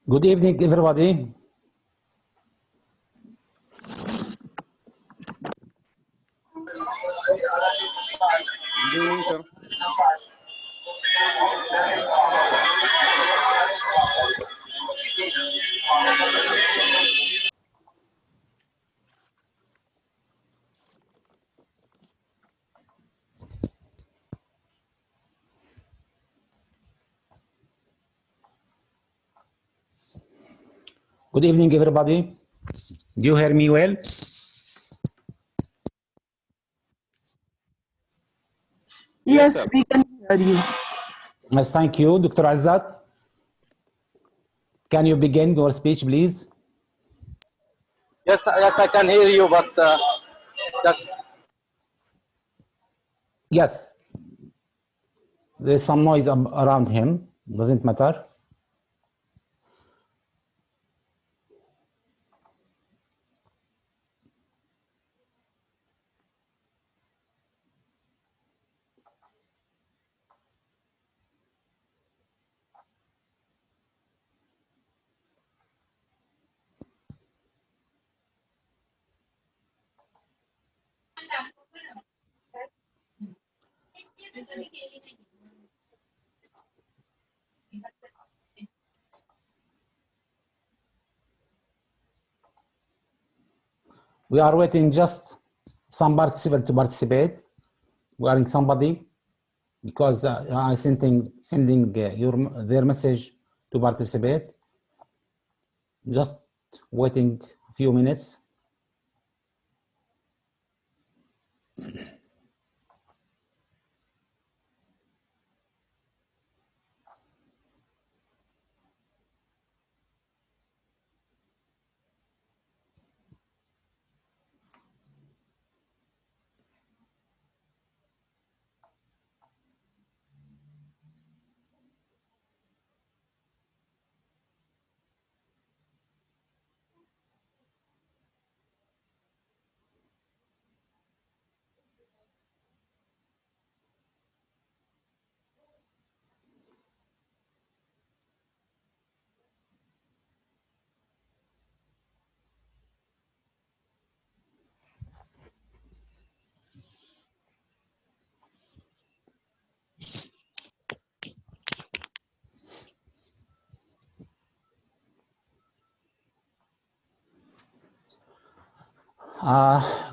Good evening, everybody. Good evening, sir. Good evening, everybody. Do you hear me well? Yes, Yes, sir. we can hear you. Yes, thank you, Dr. Azzat. Can you begin your speech, please? Yes, I can hear you, but yes. Yes. There's some noise around him. Doesn't matter. We are waiting just some participant to participate. We are in somebody because I sending their message to participate. Just waiting a few minutes.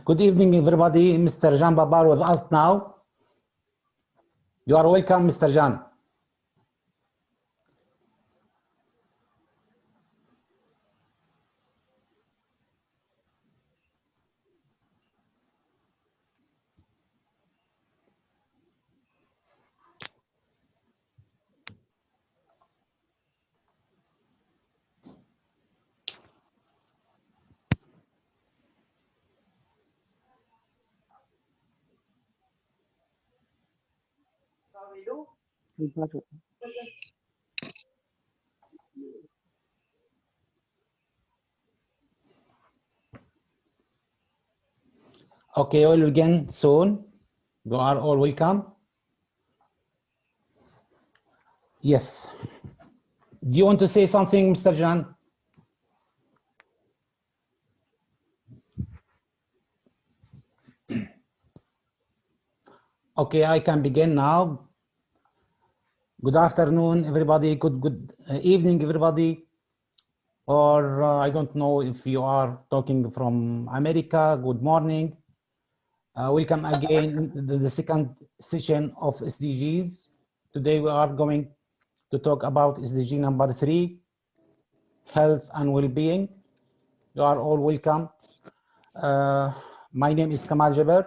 Good evening, everybody. Mr. Jean Babar with us now. You are welcome, Mr. Jean. Okay, we'll begin soon. You are all welcome. Yes. Do you want to say something, Mr. Jean? Okay, I can begin now. Good afternoon, everybody. Good evening, everybody. Or I don't know if you are talking from America. Good morning. Welcome again to the second session of SDGs. Today we are going to talk about SDG number 3, health and well-being. You are all welcome. My name is Kamal Jabr.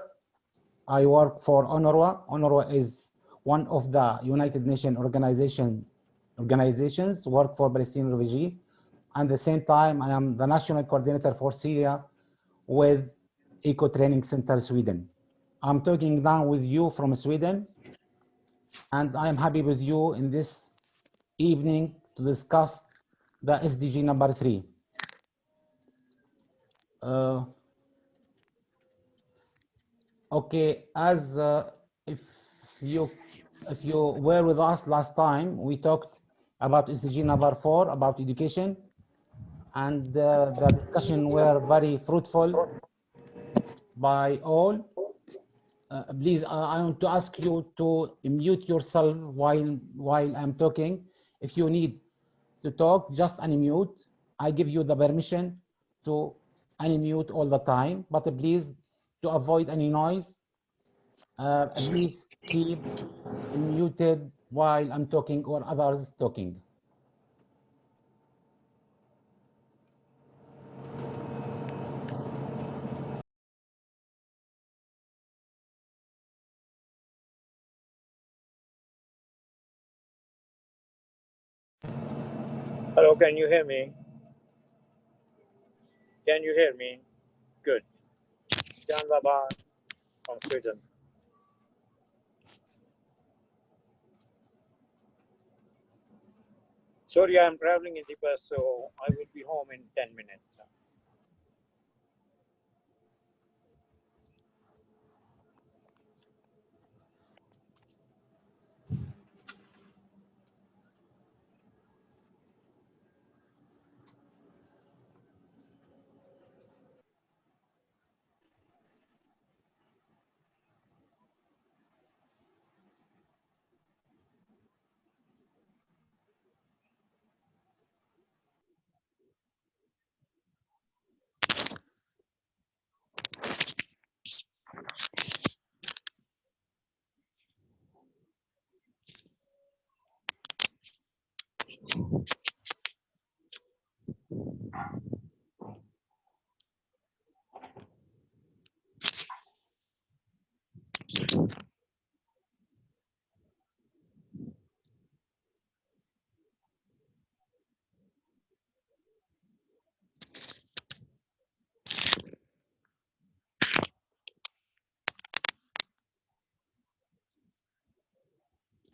I work for UNRWA. UNRWA is one of the United Nations organizations work for Palestinian refugees. At the same time, I am the national coordinator for Syria with Eco Training Center Sweden. I'm talking now with you from Sweden, and I'm happy with you in this evening to discuss the SDG number 3. Okay, if you were with us last time, we talked about SDG number 4, about education. And the discussion were very fruitful by all. Please, I want to ask you to mute yourself while I'm talking. If you need to talk, just unmute. I give you the permission to unmute all the time, but please, to avoid any noise, please keep muted while I'm talking or others talking. Hello, can you hear me? Can you hear me? Good. Jan Baba from Sweden. Sorry, I'm traveling in the bus, so I will be home in 10 minutes.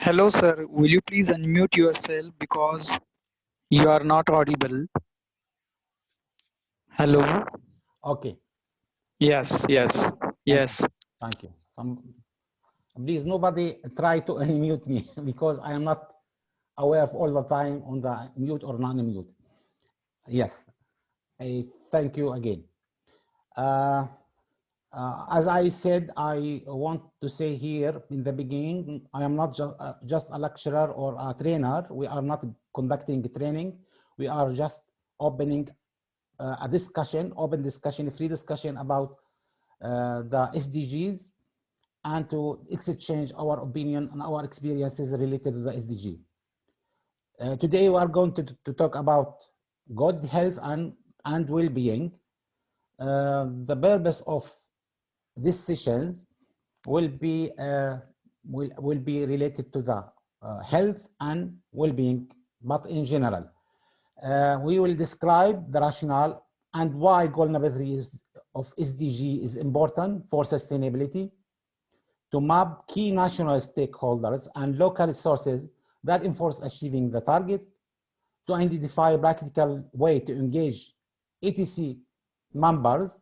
Hello, sir. Will you please unmute yourself because you are not audible? Hello. Okay. Yes, yes, yes. Thank you. Please, nobody try to unmute me because I am not aware of all the time on the mute or non-mute. Yes, I thank you again. As I said, I want to say here in the beginning, I am not just a lecturer or a trainer. We are not conducting training. We are just opening a discussion, open discussion, free discussion about the SDGs, and to exchange our opinion and our experiences related to the SDG. Today we are going to talk about good health and well-being. The purpose of these sessions will be related to the health and well-being, but in general. We will describe the rationale and why goal number 3 of SDG is important for sustainability, to map key national stakeholders and local resources that enforce achieving the target, to identify a practical way to engage ETC members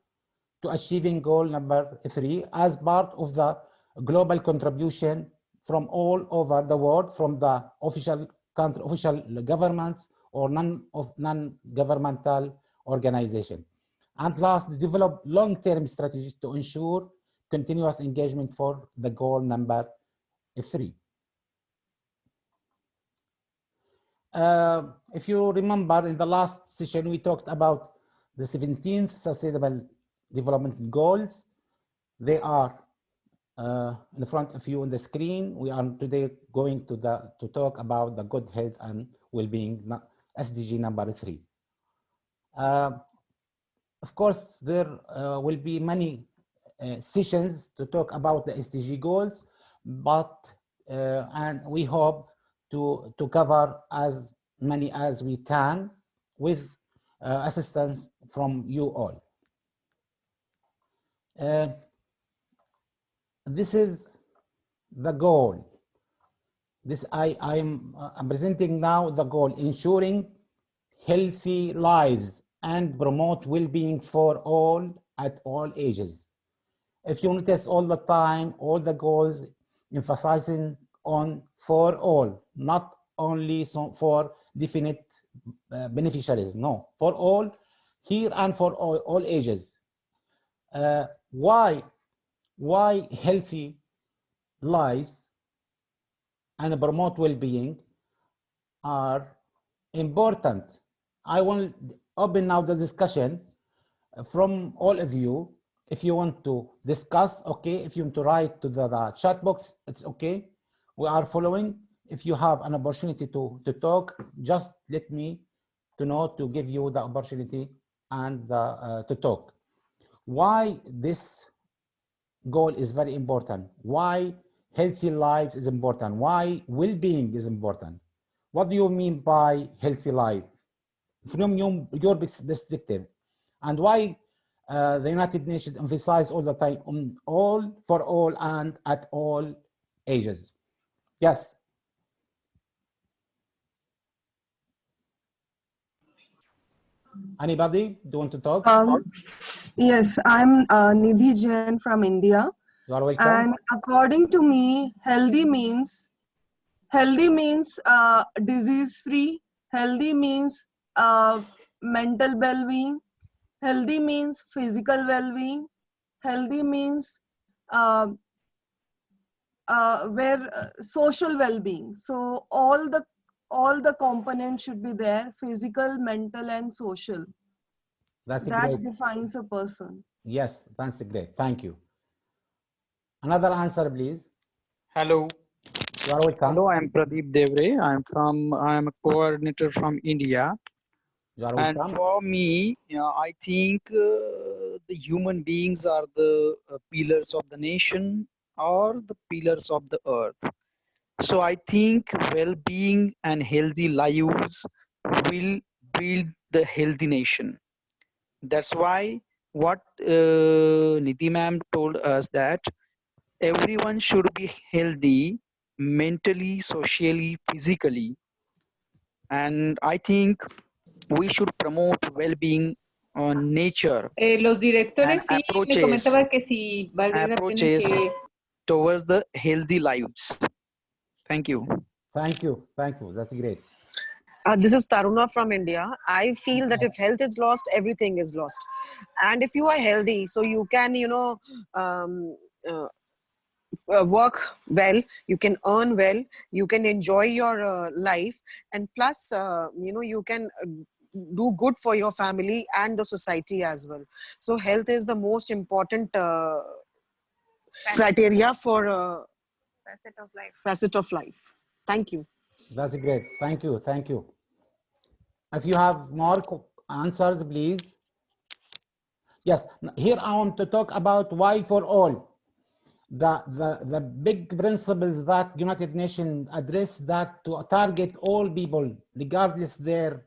to achieving goal number 3 as part of the global contribution from all over the world, from the official governments or non-governmental organization. And last, develop long-term strategies to ensure continuous engagement for the goal number 3. If you remember, in the last session, we talked about the 17th Sustainable Development Goals. They are in front of you on the screen. We are today going to talk about the good health and well-being, SDG number 3. Of course, there will be many sessions to talk about the SDG goals, but and we hope to cover as many as we can with assistance from you all. This is the goal. I'm presenting now the goal: ensuring healthy lives and promote well-being for all at all ages. If you notice, all the time, all the goals emphasizing on for all, not only for definite beneficiaries. No, for all, here and for all ages. Why healthy lives and promote well-being are important? I will open now the discussion from all of you. If you want to discuss, okay. If you want to write to the chat box, it's okay. We are following. If you have an opportunity to talk, just let me to know, to give you the opportunity and to talk. Why this goal is very important? Why healthy lives is important? Why well-being is important? What do you mean by healthy life from your perspective? And why the United Nations emphasize all the time on all, for all, and at all ages? Yes. Anybody do you want to talk? Yes, I'm Nidhi Jain from India. You are welcome. And according to me, healthy means disease-free. Healthy means mental well-being. Healthy means physical well-being. Healthy means social well-being. So all the components should be there: physical, mental, and social. That's That great. defines a person. Yes, that's great. Thank you. Another answer, please. Hello. You are welcome. Hello, I am Pradeep Devre. I am a coordinator from India. You are And welcome. for me, I think the human beings are the pillars of the nation or the pillars of the earth. So I think well-being and healthy lives will build the healthy nation. That's why what Nidhi ma'am told us, that everyone should be healthy mentally, socially, physically. And I think we should promote well-being on nature Los and directores sí me comentaban que si valdría la pena que... towards the healthy lives. Thank you. Thank you. Thank you. That's great. This is Taruna from India. I feel that if health is lost, everything is lost. And if you are healthy, so you can, work well, you can earn well, you can enjoy your life, and plus, you can do good for your family and the society as well. So health is the most important criteria for facet of life. Thank you. That's great. Thank you. Thank you. If you have more answers, please. Yes, here I want to talk about why for all. The big principles that United Nations address, that to target all people, regardless their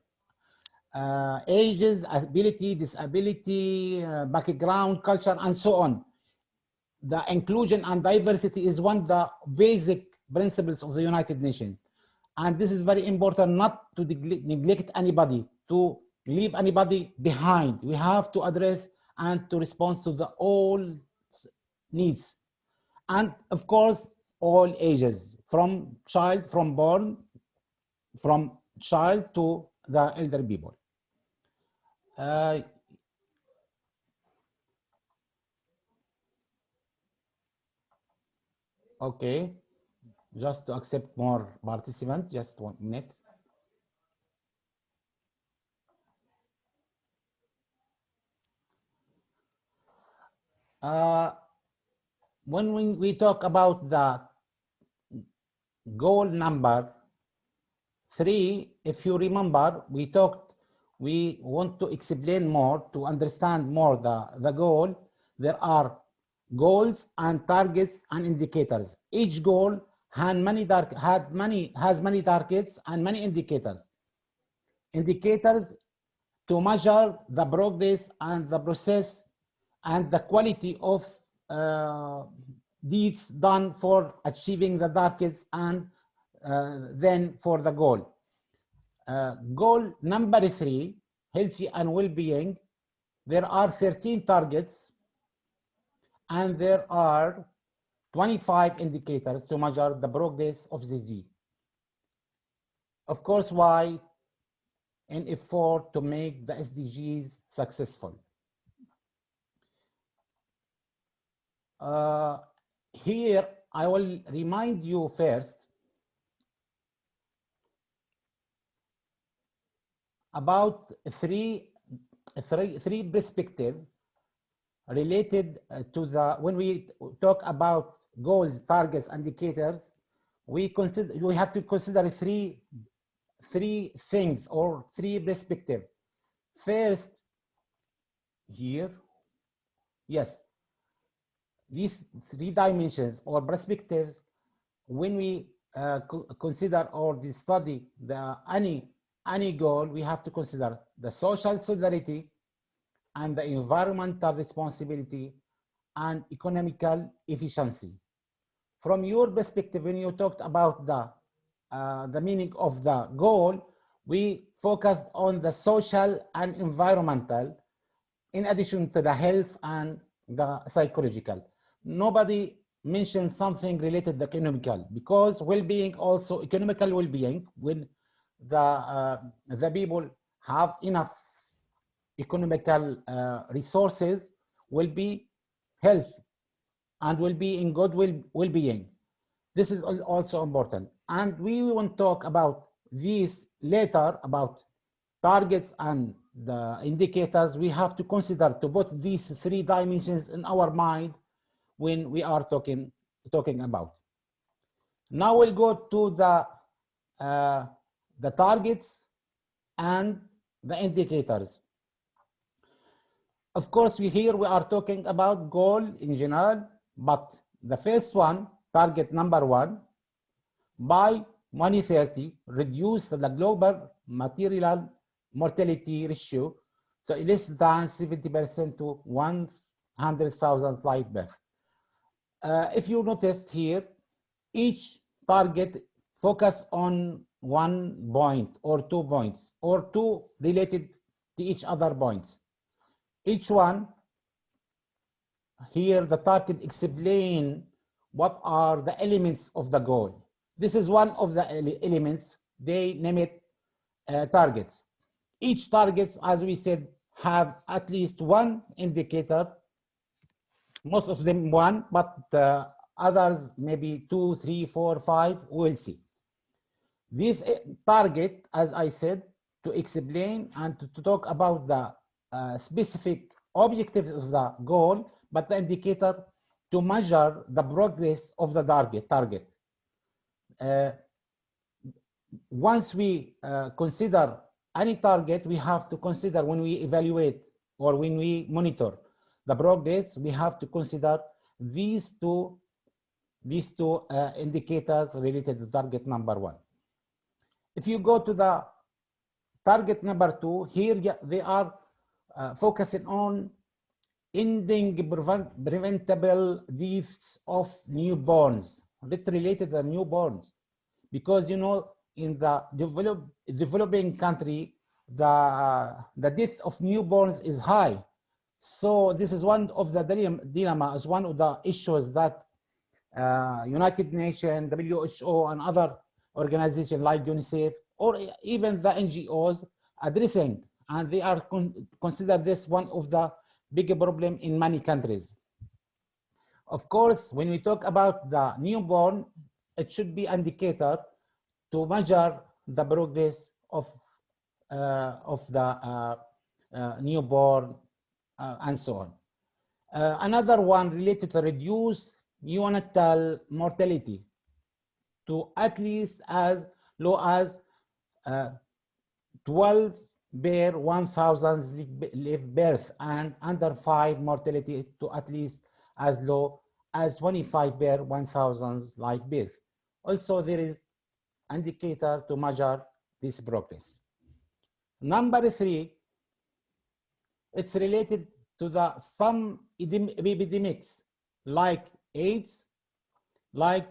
ages, ability, disability, background, culture, and so on. The inclusion and diversity is one of the basic principles of the United Nations. And this is very important, not to neglect anybody, to leave anybody behind. We have to address and to respond to the all needs. And of course, all ages, from child to the elder people. Okay, just to accept more participants, just 1 minute. When we talk about the goal number 3, if you remember, we want to explain more, to understand more the goal. There are goals and targets and indicators. Each goal has many targets and many indicators. Indicators to measure the progress and the process and the quality of deeds done for achieving the targets, and then for the goal. Goal number 3, healthy and well-being, there are 13 targets and there are 25 indicators to measure the progress of SDG. Of course, why? In effort to make the SDGs successful. Here, I will remind you first about three perspectives related to the, when we talk about goals, targets, indicators, we have to consider three things or three perspectives. First, here, yes, these three dimensions or perspectives, when we consider or study any goal, we have to consider the social solidarity and the environmental responsibility and economical efficiency. From your perspective, when you talked about the meaning of the goal, we focused on the social and environmental, in addition to the health and the psychological. Nobody mentioned something related to economical, because well-being, also economical well-being, when the people have enough economical resources, will be healthy and will be in good well-being. This is also important. And we want to talk about these later, about targets and the indicators. We have to consider to put these three dimensions in our mind when we are talking about. Now we'll go to the targets and the indicators. Of course, here we are talking about goal in general, but the first one, target number 1, by 2030, reduce the global material mortality ratio to less than 70% to 100,000 live births. If you noticed here, each target focus on 1 point or 2 points or 2 related to each other points. Each one here, the target explain what are the elements of the goal. This is one of the elements. They name it targets. Each targets, as we said, have at least one indicator. Most of them one, but others maybe 2, 3, 4, 5. We'll see. This target, as I said, to explain and to talk about the specific objectives of the goal, but the indicator to measure the progress of the target. Once we consider any target, we have to consider, when we evaluate or when we monitor the progress, we have to consider these two indicators related to target number 1. If you go to the target number 2, here they are focusing on ending preventable deaths of newborns, related to newborns, because you know in the developing country the death of newborns is high. So this is one of the dilemma, is one of the issues that United Nations, WHO, and other organizations like UNICEF or even the NGOs addressing, and they are consider this one of the big problem in many countries. Of course, when we talk about the newborn, it should be indicator to measure the progress of the newborn and so on. Another one related to reduce neonatal mortality to at least as low as 12 per 1,000 live birth, and under 5 mortality to at least as low as 25 per 1,000 live birth. Also, there is indicator to measure this progress. Number 3, it's related to the some epidemics like AIDS, like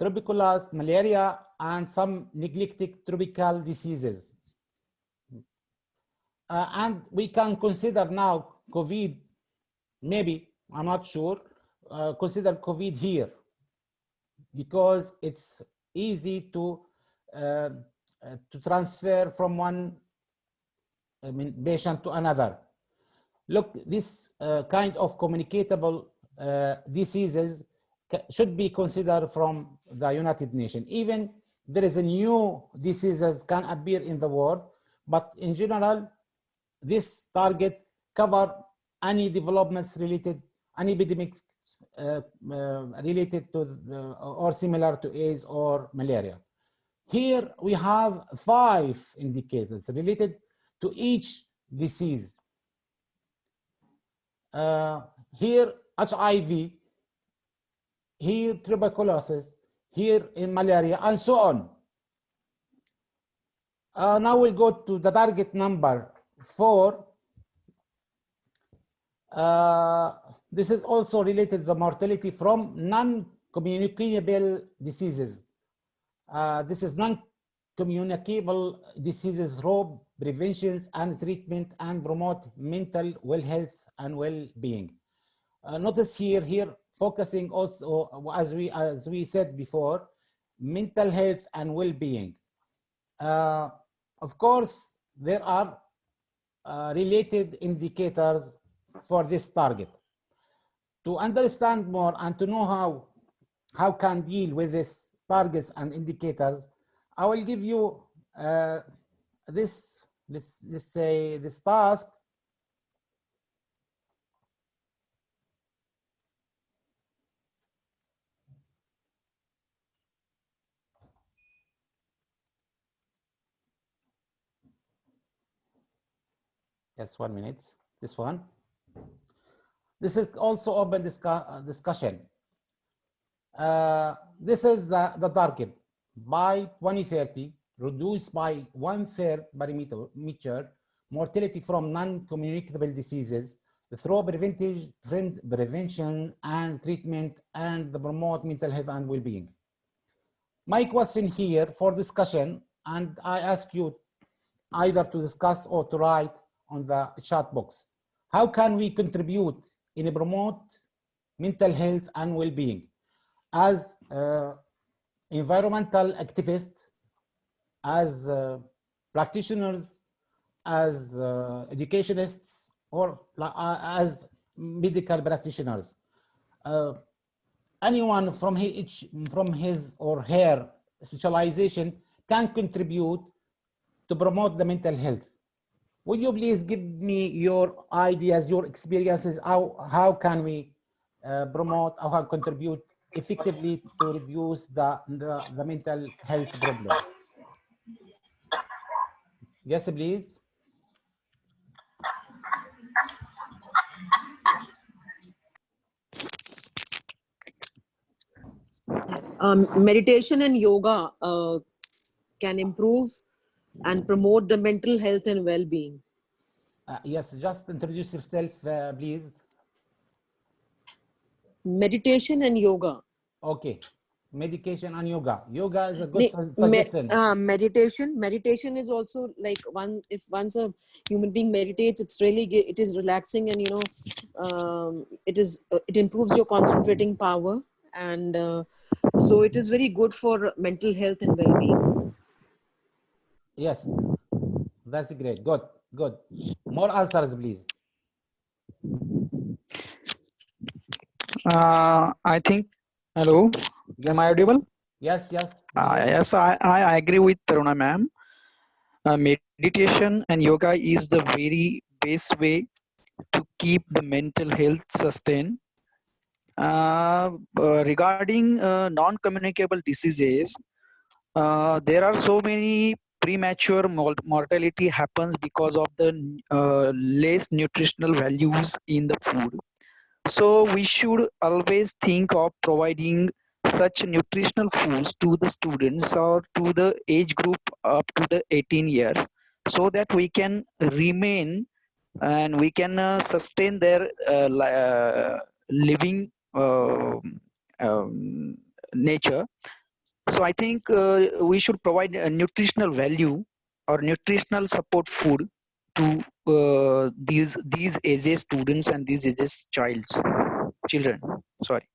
tuberculosis, malaria, and some neglected tropical diseases. And we can consider now COVID, maybe, I'm not sure, consider COVID here, because it's easy to to transfer from one patient to another. Look, this kind of communicable diseases should be considered from the United Nations. Even there is a new diseases can appear in the world, but in general, this target cover any developments related, any epidemics related to or similar to AIDS or malaria. Here we have 5 indicators related to each disease. Here HIV, here tuberculosis, here in malaria, and so on. Now we'll go to the target number 4. This is also related to the mortality from non-communicable diseases. This is non-communicable diseases through prevention and treatment and promote mental well health and well-being. Notice here focusing also, as we said before, mental health and well-being. Of course, there are related indicators for this target. To understand more and to know how can deal with these targets and indicators, I will give you this task. Yes, 1 minute. This one. This is also open discussion. This is the target. By 2030, reduce by 1/3 parameter mortality from non-communicable diseases through prevention and treatment and promote mental health and well-being. My question here for discussion, and I ask you either to discuss or to write on the chat box. How can we contribute in promote mental health and well-being as environmental activists, as practitioners, as educationists, or as medical practitioners? Anyone from his or her specialization can contribute to promote the mental health. Would you please give me your ideas, your experiences? How can we promote or how contribute effectively to reduce the mental health problem? Yes, please. Meditation and yoga can improve and promote the mental health and well-being. Yes, just introduce yourself, please. Meditation and yoga. Okay. Medication and yoga. Yoga is a good suggestion. Meditation is also like if once a human being meditates, it is relaxing, and it improves your concentrating power, and so it is very good for mental health and well-being. Yes, that's great. Good. More answers, please. I think, hello, yes, am I audible? Yes. Yes, I agree with Taruna ma'am. Meditation and yoga is the very best way to keep the mental health sustained. Regarding non-communicable diseases, there are so many premature mortality happens because of the less nutritional values in the food. So we should always think of providing such nutritional foods to the students or to the age group up to the 18 years, so that we can remain and we can sustain their living nature. So I think we should provide a nutritional value or nutritional support food to these ages students and these ages children. Sorry.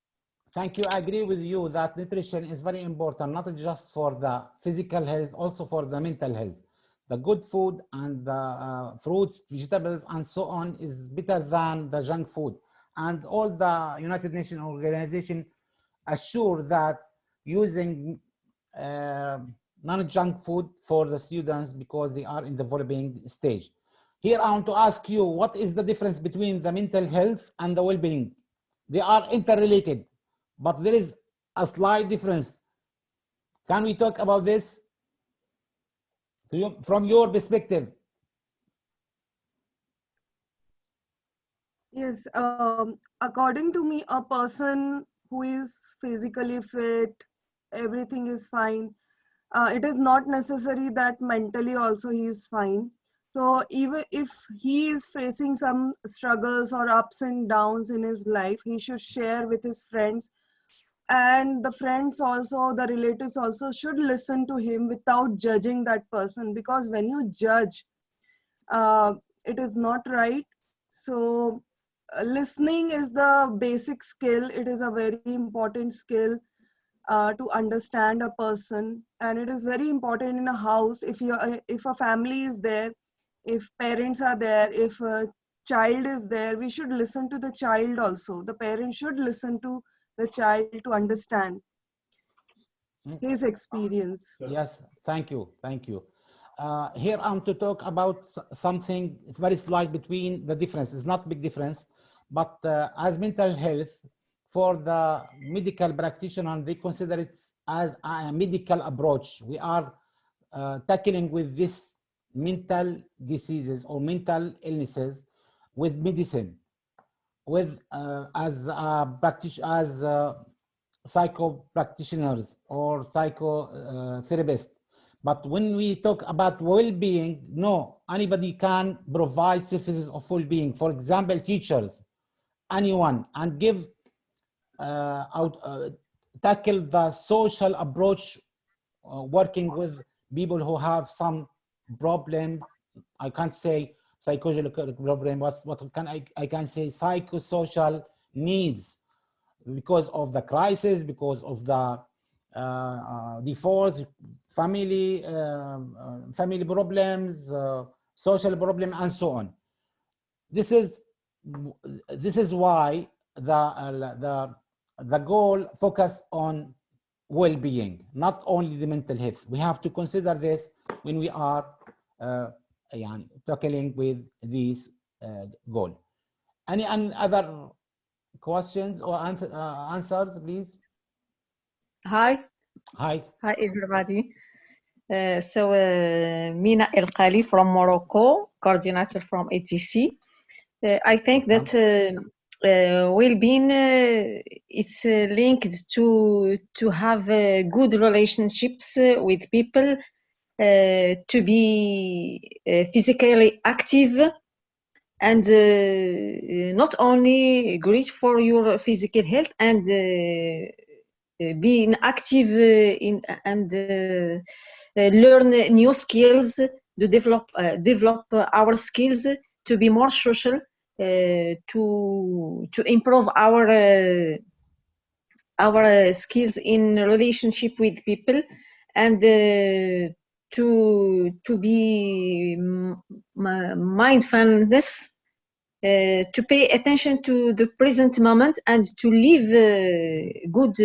Thank you. I agree with you that nutrition is very important, not just for the physical health, also for the mental health. The good food and the fruits, vegetables, and so on is better than the junk food. And all the United Nations organization assure that using uh, non-junk food for the students because they are in the developing stage. Here I want to ask you, what is the difference between the mental health and the well-being? They are interrelated, but there is a slight difference. Can we talk about this from your perspective? Yes, according to me, a person who is physically fit, everything is fine. It is not necessary that mentally also he is fine. So even if he is facing some struggles or ups and downs in his life, he should share with his friends, and the friends also, the relatives also should listen to him without judging that person, because when you judge, it is not right. So listening is the basic skill. It is a very important skill to understand a person, and it is very important in a house. If a family is there, if parents are there, if a child is there, we should listen to the child also. The parent should listen to the child to understand his experience. Yes, thank you, thank you. Here I'm to talk about something very slight between the difference. It's not big difference, but as mental health, for the medical practitioner, they consider it as a medical approach. We are tackling with this mental diseases or mental illnesses with medicine, with as psycho practitioners or psycho therapists. But when we talk about well-being, no, anybody can provide services of well-being. For example, teachers, anyone, and give tackle the social approach, working with people who have some problem. I can't say psychological problem. What can I can say psychosocial needs because of the crisis, because of the divorce, family problems, social problem, and so on. This is why the goal focus on well-being, not only the mental health. We have to consider this when we are tackling with this goal. Any other questions or answers, please? Hi. Hi. Hi, everybody. Mina El Khali from Morocco, coordinator from ATC. I think that well-being is linked to have good relationships with people, to be physically active, and not only great for your physical health, and being active and learn new skills, to develop our skills, to be more social, to improve our skills in relationship with people, and to be mindfulness, to pay attention to the present moment, and to live good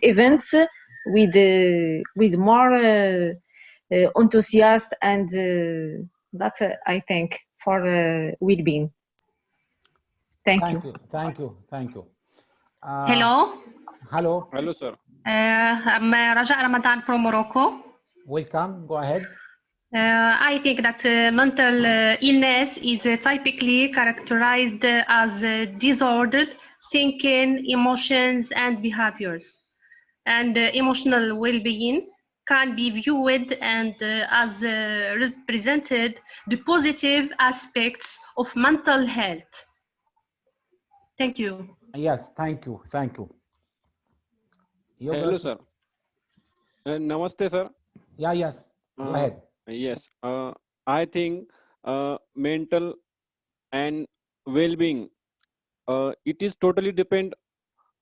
events with more enthusiasm, and that I think for well-being. Thank you. Thank you. Hello. Hello. Hello, sir. I'm Raja Ramadan from Morocco. Welcome. Go ahead. I think that mental illness is typically characterized as disordered thinking, emotions, and behaviors. And emotional well-being can be viewed and as represented the positive aspects of mental health. Thank you. Yes, thank you. Hello, sir. Namaste, sir. Yeah, yes. Go ahead. Yes. I think mental and well-being it is totally depend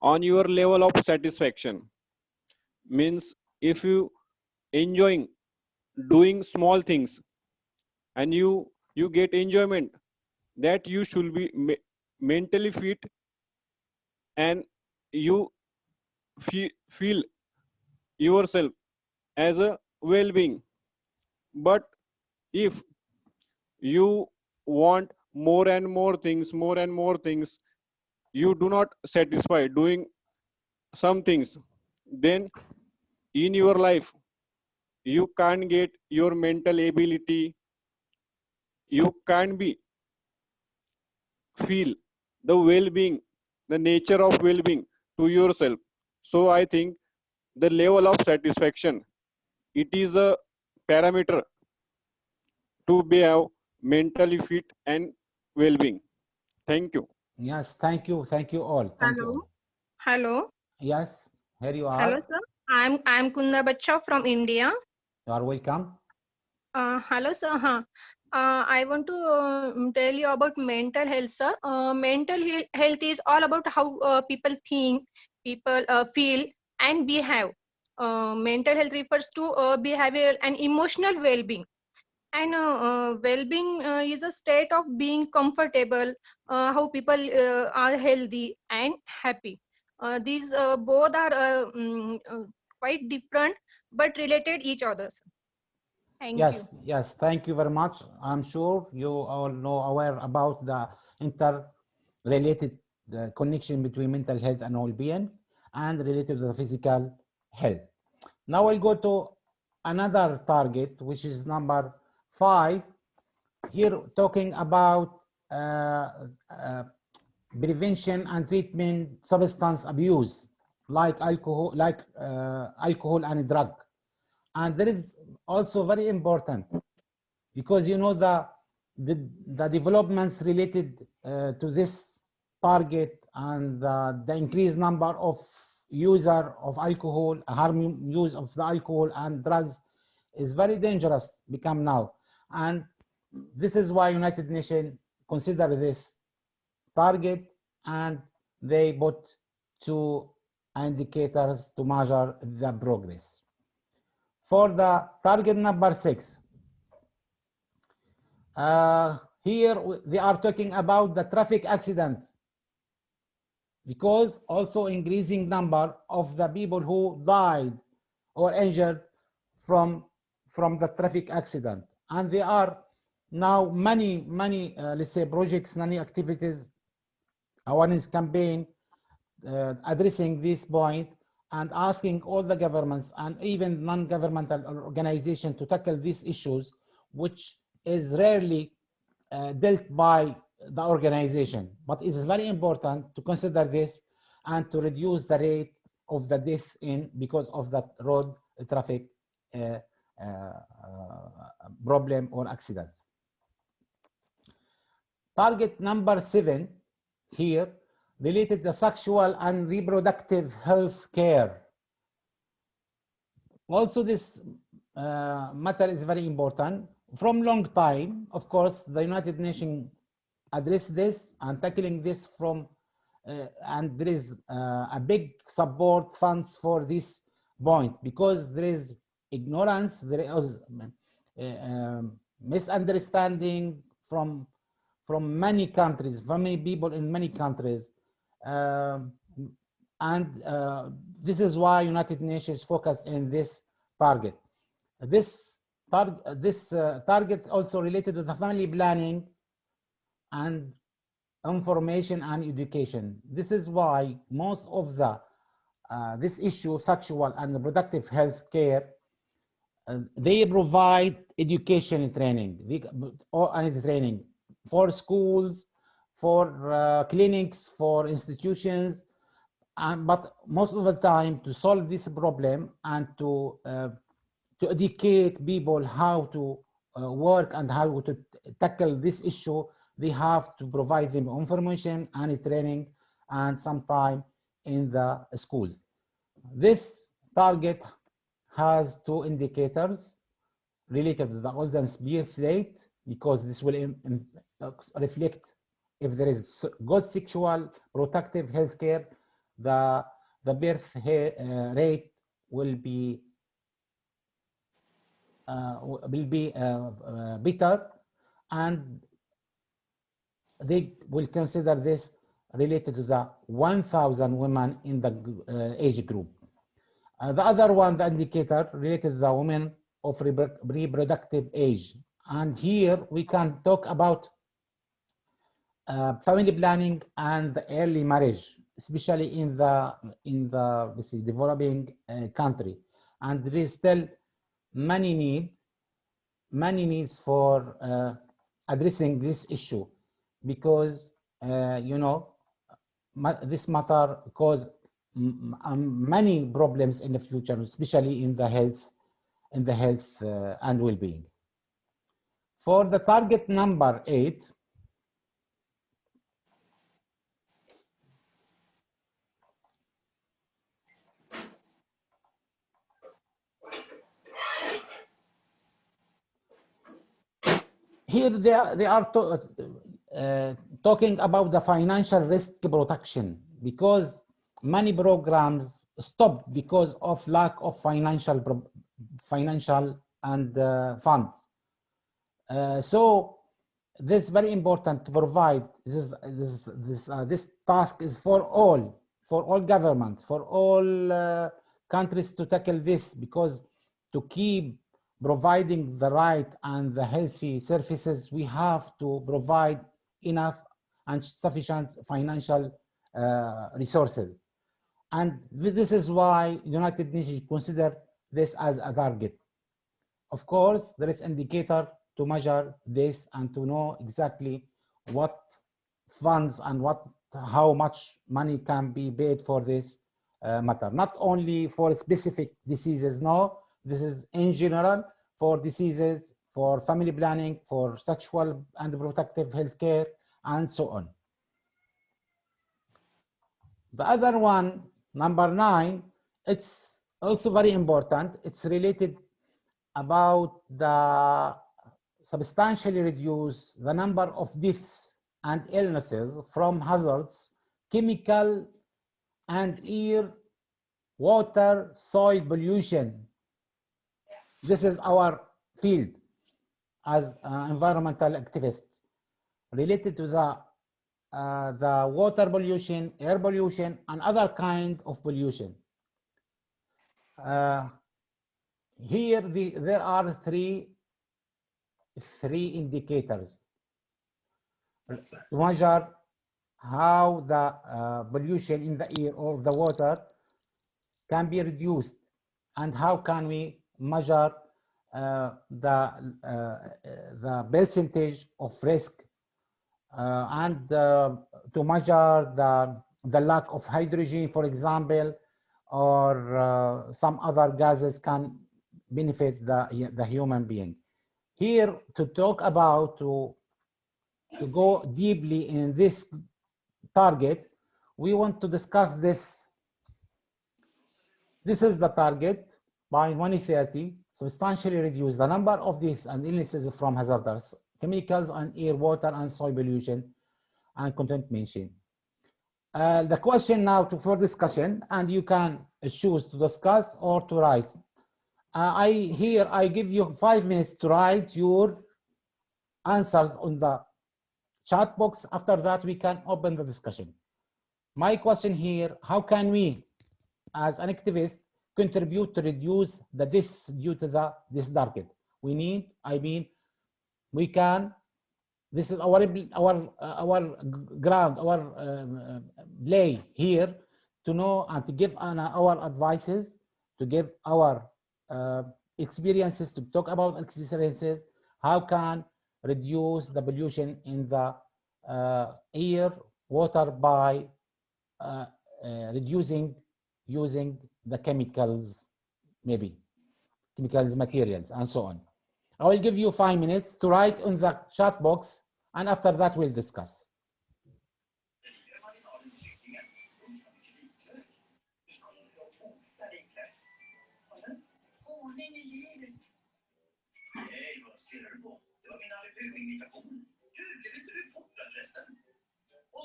on your level of satisfaction. Means if you enjoying doing small things and you get enjoyment, that you should be mentally fit and you feel yourself as a well-being. But if you want more and more things, you do not satisfy doing some things, then in your life you can't get your mental ability, you can't be feel the well-being, the nature of well-being to yourself. So I think the level of satisfaction, it is a parameter to be mentally fit and well-being. Thank you. Yes, thank you all, thank you all. Hello. Yes, here you Hello, are. sir. I'm Kunda Bacha from India. You are welcome. Hello, sir. I want to tell you about mental health, sir. Mental health is all about how people think, people feel, and behave. Mental health refers to behavioral and emotional well-being. And well-being is a state of being comfortable, how people are healthy and happy. These both are quite different but related each other. Thank you. Yes, thank you very much. I'm sure you all know aware about the interrelated connection between mental health and well-being and related to the physical health. Now I'll go to another target, which is number 5. Here talking about prevention and treatment substance abuse, like alcohol and drug. And there is also very important, because you know the developments related to this target and the increased number of user of alcohol, harm use of the alcohol and drugs is very dangerous become now. And this is why United Nations consider this target, and they put 2 indicators to measure the progress. For the target number 6, here they are talking about the traffic accident, because also increasing number of the people who died or injured from the traffic accident. And there are now many let's say projects, many activities, awareness campaign addressing this point and asking all the governments and even non-governmental organizations to tackle these issues, which is rarely dealt by the organization. But it is very important to consider this and to reduce the rate of the death because of that road traffic problem or accident. Target number 7 here related to sexual and reproductive health care. Also, this matter is very important. From long time, of course, the United Nations address this and tackling this from, and there is a big support funds for this point, because there is ignorance, there is misunderstanding from many countries, from many people in many countries. This is why United Nations focus in this target. This target also related to the family planning and information and education. This is why most of the this issue, sexual and reproductive health care, they provide education training, training for schools, for clinics, for institutions, but most of the time to solve this problem and to educate people how to work and how to tackle this issue, they have to provide them information and training and some time in the school. This target has 2 indicators related to the audience birth date, because this will reflect if there is good sexual protective healthcare, the birth rate will be better, and they will consider this related to the 1,000 women in the age group. The other one, the indicator related to the women of reproductive age. And here we can talk about family planning and the early marriage, especially in the let's see, developing country. And there is still many needs for addressing this issue, because you know, this matter cause many problems in the future, especially in the health and well-being. For the target number 8, here they are talking about the financial risk protection, because many programs stopped because of lack of financial and funds. So this is very important to provide. This task is for all governments, for all countries to tackle this, because to keep providing the right and the healthy services, we have to provide enough and sufficient financial resources. And this is why United Nations consider this as a target. Of course, there is indicator to measure this and to know exactly what funds and how much money can be paid for this matter. Not only for specific diseases, no, this is in general for diseases, for family planning, for sexual and reproductive health care, and so on. The other one, number 9, it's also very important. It's related about the substantially reduce the number of deaths and illnesses from hazards, chemical and air, water, soil pollution. This is our field as environmental activists, related to the water pollution, air pollution, and other kind of pollution. Here there are three indicators to measure how the pollution in the air or the water can be reduced, and how can we measure the percentage of risk, and to measure the lack of hydrogen, for example, or some other gases can benefit the human being. Here, to talk about, to go deeply in this target, we want to discuss this. This is the target: by 2030, substantially reduce the number of deaths and illnesses from hazardous chemicals and air, water, and soil pollution and contamination. The question now for discussion, and you can choose to discuss or to write. I give you 5 minutes to write your answers on the chat box. After that, we can open the discussion. My question here: how can we, as an activist, contribute to reduce the deaths due to this target? We can. This is our ground, our play here, to know and to give our advices, to give our experiences, to talk about experiences. How can reduce the pollution in the air, water, by using the chemicals, maybe chemicals, materials, and so on. I will give you 5 minutes to write in the chat box, and after that we'll discuss.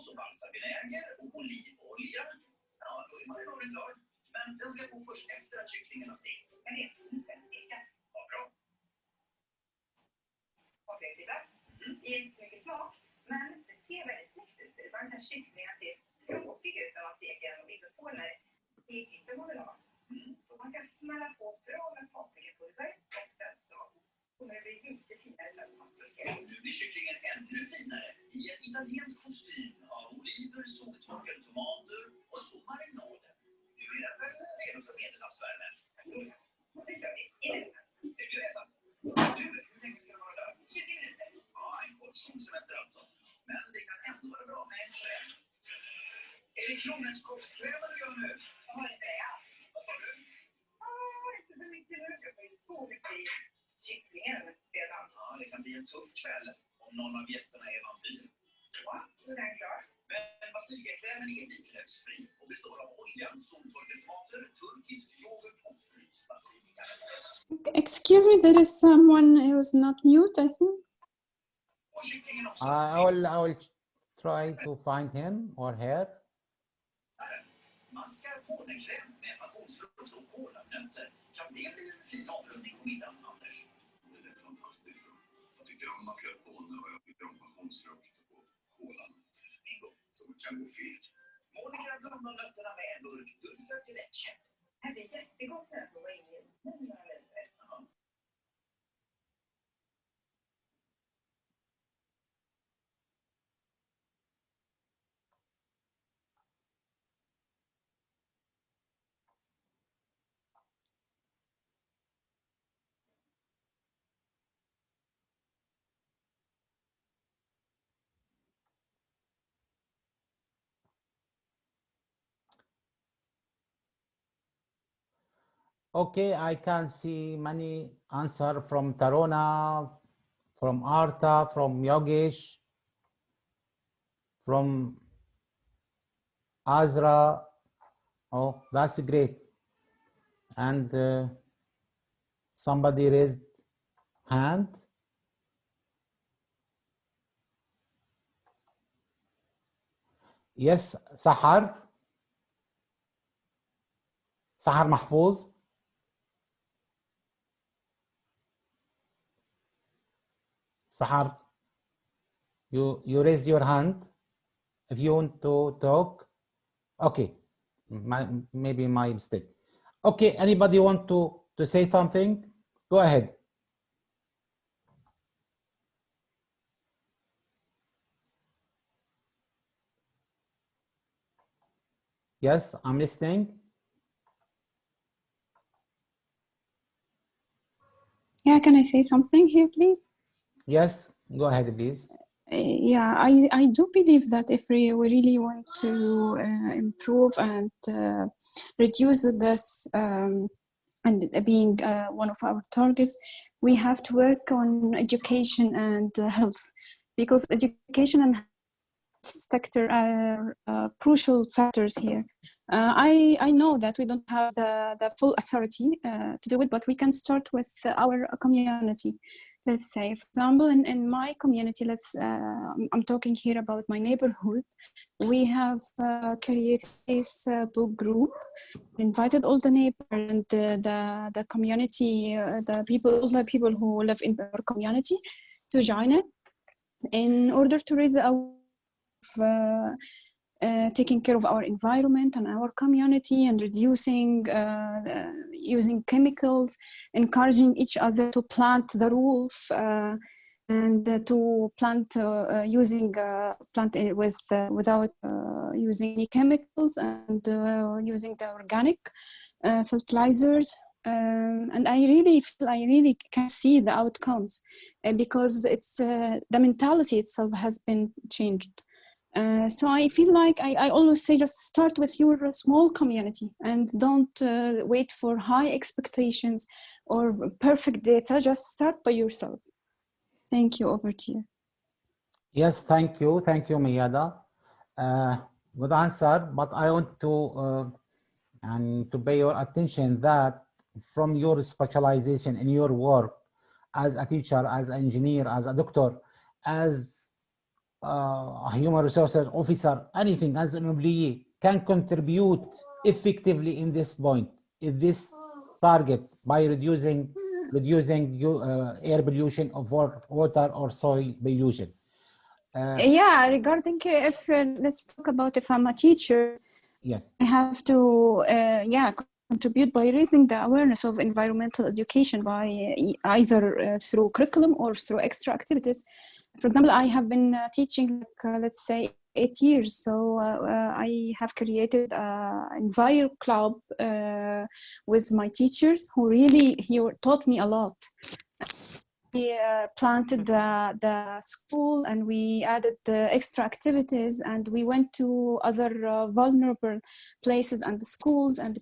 och så balsavinäger och olivolja. Ja, då är marinaden klar. Men den ska gå först efter att kycklingen har stekts. Jag vet, nu ska den stekas. Ja, bra. Okej, titta. Det är inte så mycket smak, men det ser väldigt snyggt ut. Det är bara den här kycklingen ser tråkig ut när man steker den och inte får den här stekgrytan man vill ha. Så man kan smälla på bra med paprikapulver och sen så kommer det bli lite finare sen när man steker. Nu blir kycklingen ännu finare i en italiensk kostym av oliver, soltorkade tomater och så marinaden. Nu är den väl redo för medelhavsvärmen? Det kör vi. In i resan. Det blir resan. Du, hur länge ska den vara där? 20 minuter. Ja, en kort semester alltså. Men det kan ändå vara bra med en kräm. Är det kronärtskockskrämer du gör nu? Jag har inte det alls. Vad sa du? Inte så mycket nu. Jag får ju så mycket i kycklingen redan. Ja, det kan bli en tuff kväll om någon av gästerna är vampyr. Så, då är den klar. Men basilikakrämen är vitlöksfri och består av olja, soltorkade tomater, turkisk yoghurt och fryst basilika. Excuse me, there is someone who's not mute, I think. I will try to find him or her. Maskar pornekräm med passionsfrukt och kolanötter. Kan det bli en fin avrundning på middagen, Anders? Det är fantastiskt. Jag tycker om mascarpone och jag tycker om passionsfrukt och kolan. Så det kan gå fel. Monica blandar nötterna med en burk dulce de leche. Det blir jättegott när det går in i några minuter. Okay, I can see many answers from Tarona, from Arta, from Yogesh, from Azra. Oh, that's great. And somebody raised hand. Yes, Sahar. Sahar Mahfouz. Sahar, you raised your hand if you want to talk. Okay, maybe my mistake. Okay, anybody want to say something? Go ahead. Yes, I'm listening. Yeah, can I say something here, please? Yes, go ahead, please. Yeah, I do believe that if we really want to improve and reduce the death and being one of our targets, we have to work on education and health, because education and health sector are crucial factors here. I know that we don't have the full authority to do it, but we can start with our community. Let's say, for example, in my community, I'm talking here about my neighborhood. We have created this book group, invited all the neighbors and the community, all the people who live in our community to join it in order to raise the taking care of our environment and our community and reducing using chemicals, encouraging each other to plant the roof and to plant without using any chemicals and using the organic fertilizers. And I really can see the outcomes because it's the mentality itself has been changed. So I feel like I always say just start with your small community and don't wait for high expectations or perfect data. Just start by yourself. Thank you. Over to you. Yes, thank you, Miyada. Good answer, but I want to pay your attention that from your specialization in your work as a teacher, as an engineer, as a doctor, as a human resources officer, anything as an employee can contribute effectively in this point, in this target, by reducing air pollution of water or soil pollution. Yeah, regarding if let's talk about if I'm a teacher, yes, I have to yeah, contribute by raising the awareness of environmental education by either through curriculum or through extra activities. For example, I have been teaching let's say 8 years, so I have created an Enviro club with my teachers who really taught me a lot. We planted the school, and we added the extra activities, and we went to other vulnerable places and the schools, and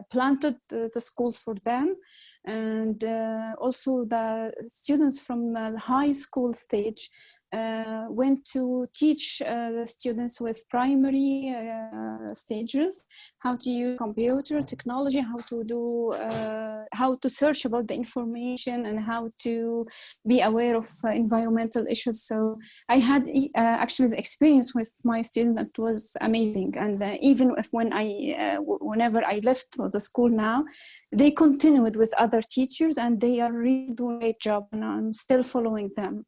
planted the schools for them. And also the students from the high school stage went to teach the students with primary stages how to use computer technology, how to do how to search about the information, and how to be aware of environmental issues. So I had actually the experience with my student that was amazing. And even if whenever I left the school now, they continued with other teachers, and they are really doing a great job, and I'm still following them.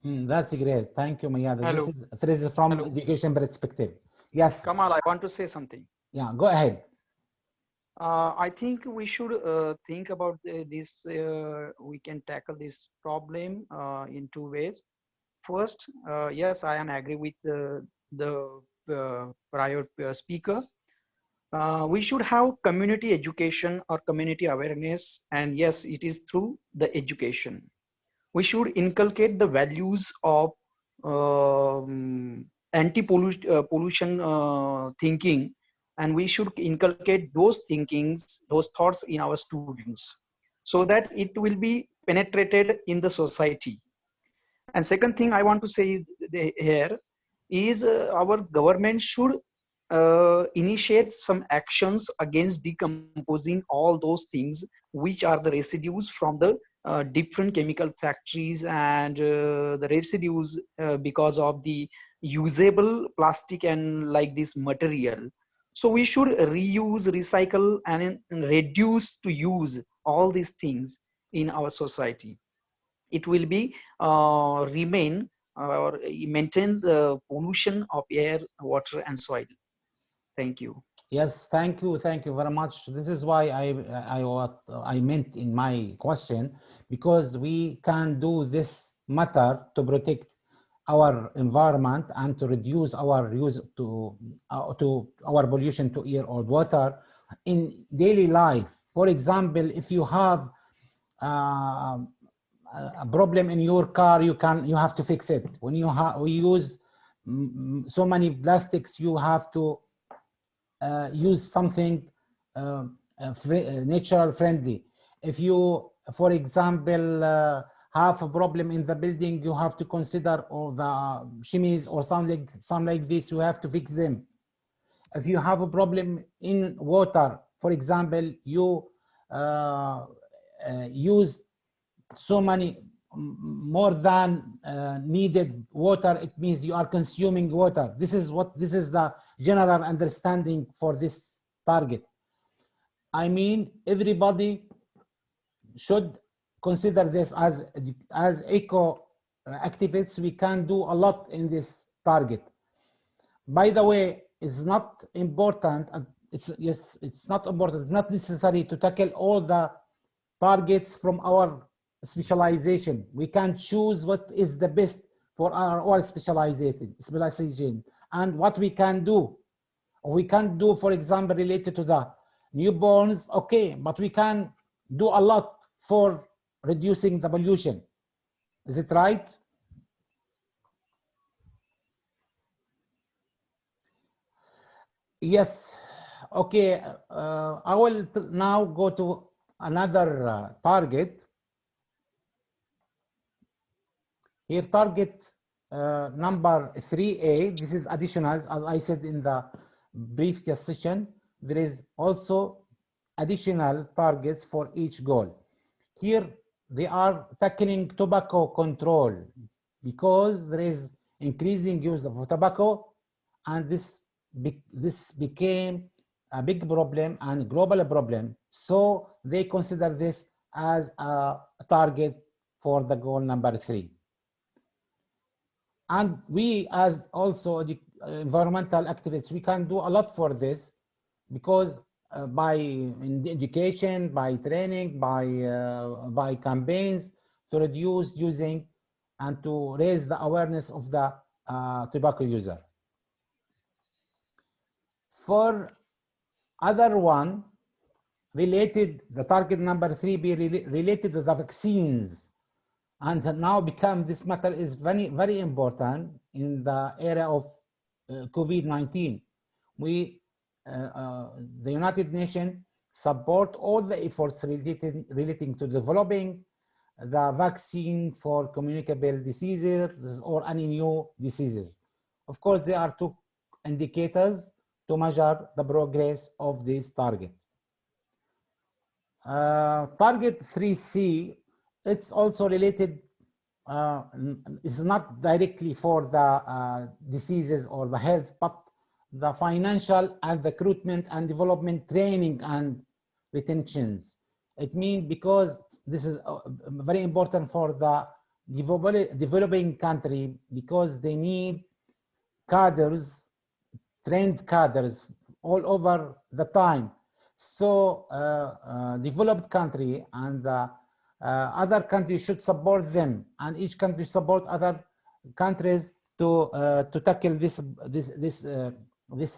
That's great. Thank you, Mayada. Hello. This is from Hello. education perspective. Yes. Kamal, I want to say something. Yeah, go ahead. I think we should think about this. We can tackle this problem in two ways. First, yes, I am agree with the prior speaker. We should have community education or community awareness, and yes, it is through the education. We should inculcate the values of anti-pollution thinking, and we should inculcate those thinkings, those thoughts in our students, so that it will be penetrated in the society. And second thing I want to say here is our government should initiate some actions against decomposing all those things which are the residues from the different chemical factories, and the residues because of the usable plastic and like this material. So we should reuse, recycle, and reduce to use all these things in our society. It will be remain or maintain the pollution of air, water, and soil. Thank you. Yes, thank you very much. This is why I meant in my question, because we can do this matter to protect our environment and to reduce our use to our pollution to air or water in daily life. For example, if you have a problem in your car, you have to fix it. When we use so many plastics, you have to use something natural friendly. If you, for example, have a problem in the building, you have to consider all the chimneys or something like this, you have to fix them. If you have a problem in water, for example, you use so many more than needed water, it means you are consuming water. This is the general understanding for this target. I mean, everybody should consider this as eco activists. We can do a lot in this target. By the way, it's not important. It's not important. Not necessary to tackle all the targets from our specialization. We can choose what is the best for our specialization and what we can do. We can do, for example, related to the newborns, okay, but we can do a lot for reducing the pollution. Is it right? Yes. Okay. I will now go to another target. Here, target number 3A. This is additional, as I said in the previous session. There is also additional targets for each goal. Here, they are tackling tobacco control. because there is increasing use of tobacco, and this became a big problem and global problem. So they consider this as a target for the goal number 3. And we, as also the environmental activists, we can do a lot for this, because by education, by training, by campaigns to reduce using and to raise the awareness of the tobacco user. For other one, related, the target number 3 be related to the vaccines, and now become, this matter is very, very important in the era of COVID-19. We, the United Nations, support all the efforts relating to developing the vaccine for communicable diseases or any new diseases. Of course, there are 2 indicators to measure the progress of this target. Target 3C, it's also related, it's not directly for the diseases or the health, but the financial and the recruitment and development training and retentions. It means because this is very important for the developing country, because they need cadres, trained cadres all over the time. So developed country and other countries should support them, and each country support other countries to tackle this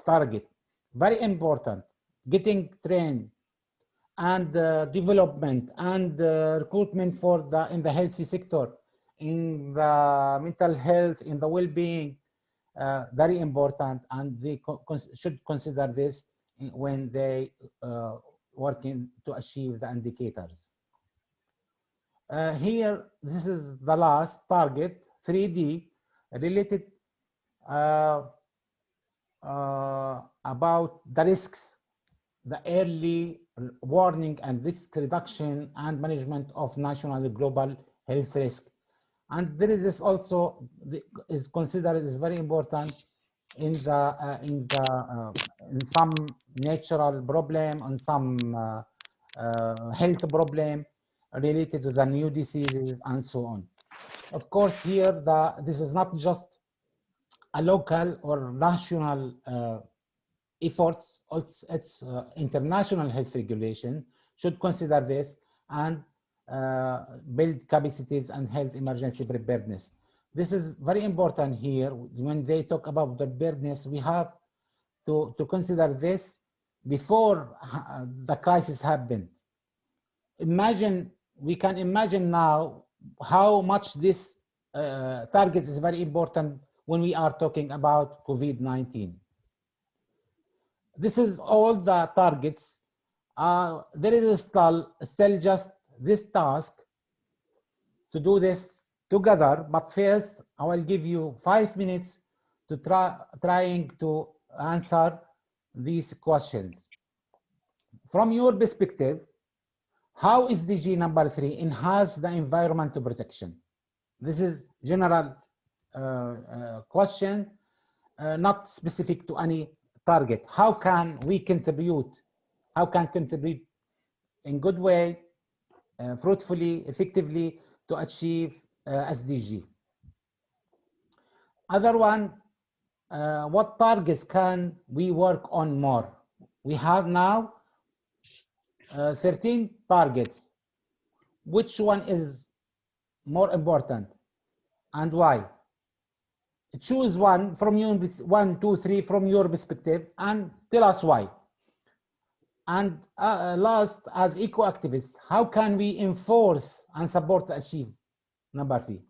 target. Very important. Getting trained and development and recruitment for in the healthy sector, in the mental health, in the well-being, very important, and they should consider this when they working to achieve the indicators. Here, this is the last target, 3D, related about the risks, the early warning and risk reduction and management of national and global health risk. And there is this also is considered is very important in some natural problem, and some health problem related to the new diseases and so on. Of course, here this is not just a local or national efforts, it's international health regulation should consider this and build capacities and health emergency preparedness. This is very important here. When they talk about the preparedness, we have to consider this before the crisis happened. We can imagine now how much this target is very important when we are talking about COVID-19. This is all the targets. There is still just this task to do this together, but first I will give you 5 minutes to trying to answer these questions. From your perspective, how is SDG number 3 enhance the environmental protection? This is general question, not specific to any target. How can we contribute? How can contribute in good way, fruitfully, effectively to achieve SDG? Other one, what targets can we work on more? We have now 13 targets. Which one is more important and why? Choose one from you, 1, 2, 3 from your perspective, and tell us why. And last, as eco-activists, how can we enforce and support to achieve number 3?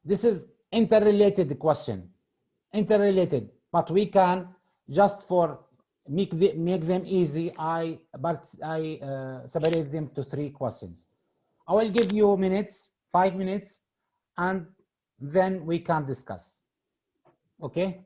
This is interrelated question, interrelated, but we can just for make them easy. I separate them to 3 questions. I will give you minutes, 5 minutes, and then we can discuss. Okay.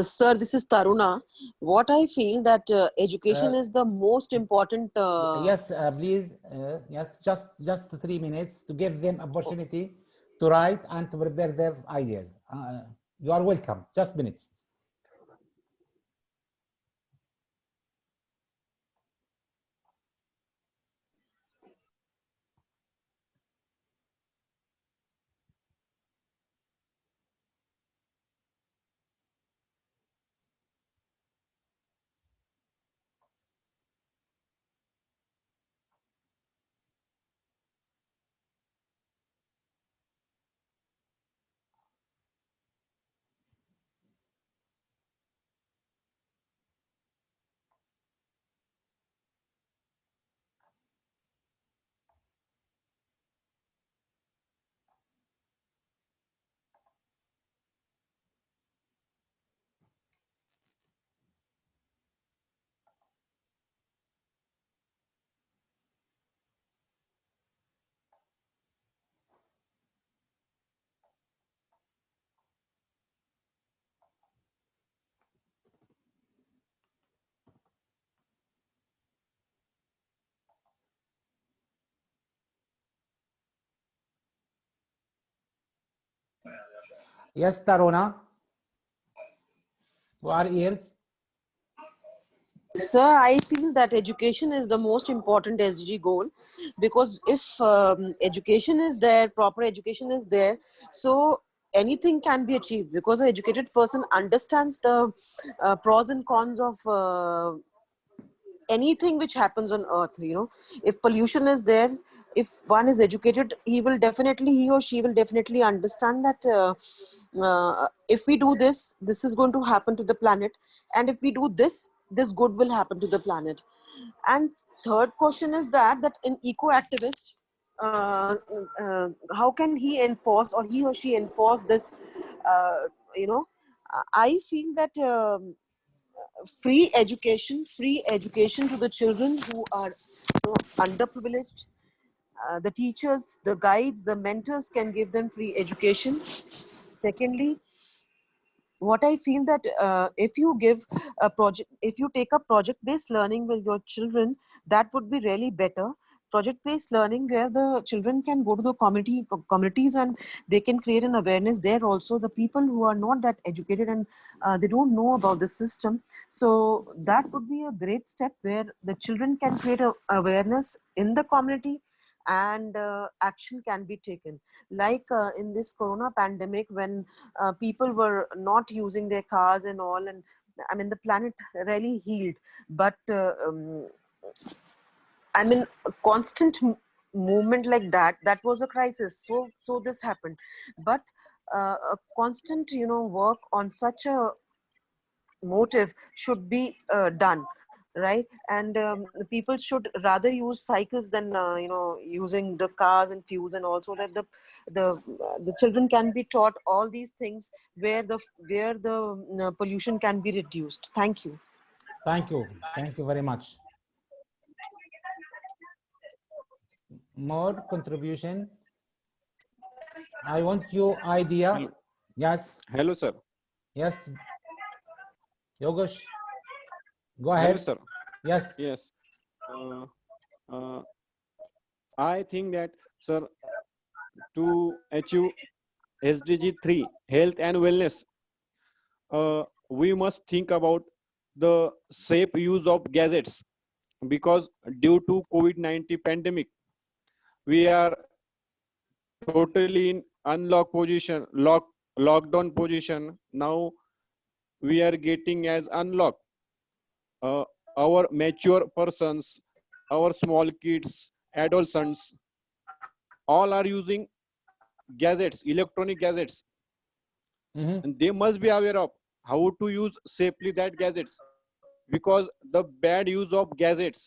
Sir, this is Taruna. What I feel that education is the most important. Yes, please. Yes, just 3 minutes to give them opportunity to write and to prepare their ideas. You are welcome. Just minutes. Yes, Taruna. To our ears. Sir, I feel that education is the most important SDG goal, because if education is there, proper education is there, so anything can be achieved, because an educated person understands the pros and cons of anything which happens on earth. If pollution is there, if one is educated, he or she will definitely understand that if we do this, this is going to happen to the planet, and if we do this, this good will happen to the planet. And third question is that in eco activist, how can he enforce, or he or she enforce this? uh, you know I feel that free education to the children who are underprivileged. The teachers, the guides, the mentors can give them free education. Secondly, what I feel that if you take up project based learning with your children, that would be really better. Project based learning, where the children can go to the communities, and they can create an awareness there also, the people who are not that educated, and they don't know about the system. So that would be a great step, where the children can create a awareness in the community, and action can be taken, like in this corona pandemic, when people were not using their cars and all, and I mean the planet really healed. But I mean, a constant movement like that was a crisis. So this happened. But a constant work on such a motive should be done, right? And people should rather use cycles than using the cars and fuels, and also that the children can be taught all these things, where the pollution can be reduced. Thank you. Thank you. Thank you very much. More contribution. I want your idea. Hello. Yes. Hello, sir. Yes. Yogesh, go Hello, ahead. sir. Yes. Yes. Uh, uh, I think that, sir, to achieve SDG 3, health and wellness, we must think about the safe use of gadgets, because due to COVID-19 pandemic, we are totally in unlock position, lockdown position. Now we are getting as unlock. Our mature persons, our small kids, adolescents, all are using gadgets, electronic gadgets, and they must be aware of how to use safely that gadgets, because the bad use of gadgets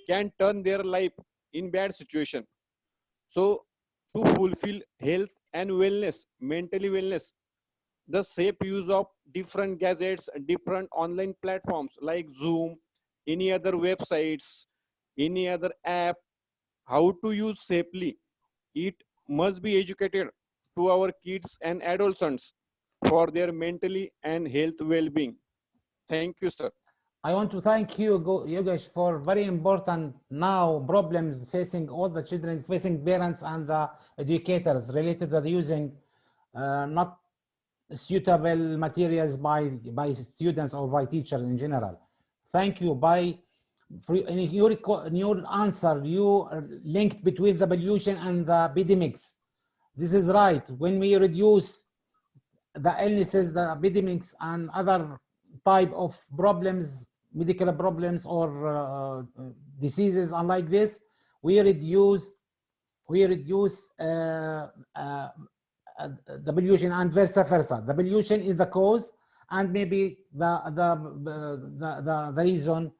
can turn their life in bad situation. So to fulfill health and wellness, mentally wellness, the safe use of different gadgets, different online platforms like Zoom, any other websites, any other app, how to use safely, it must be educated to our kids and adolescents. for their mentally and health well-being. Thank you, sir. I want to thank you, Yogesh, for very important now problems facing all the children, facing parents and the educators related to the using not suitable materials by students or by teachers in general. Thank you. In your answer, you linked between the pollution and the epidemics. This is right. When we reduce the illnesses, the epidemics, and other type of problems, medical problems or diseases unlike this, we reduce the pollution and vice versa. The pollution is the cause, and maybe the reason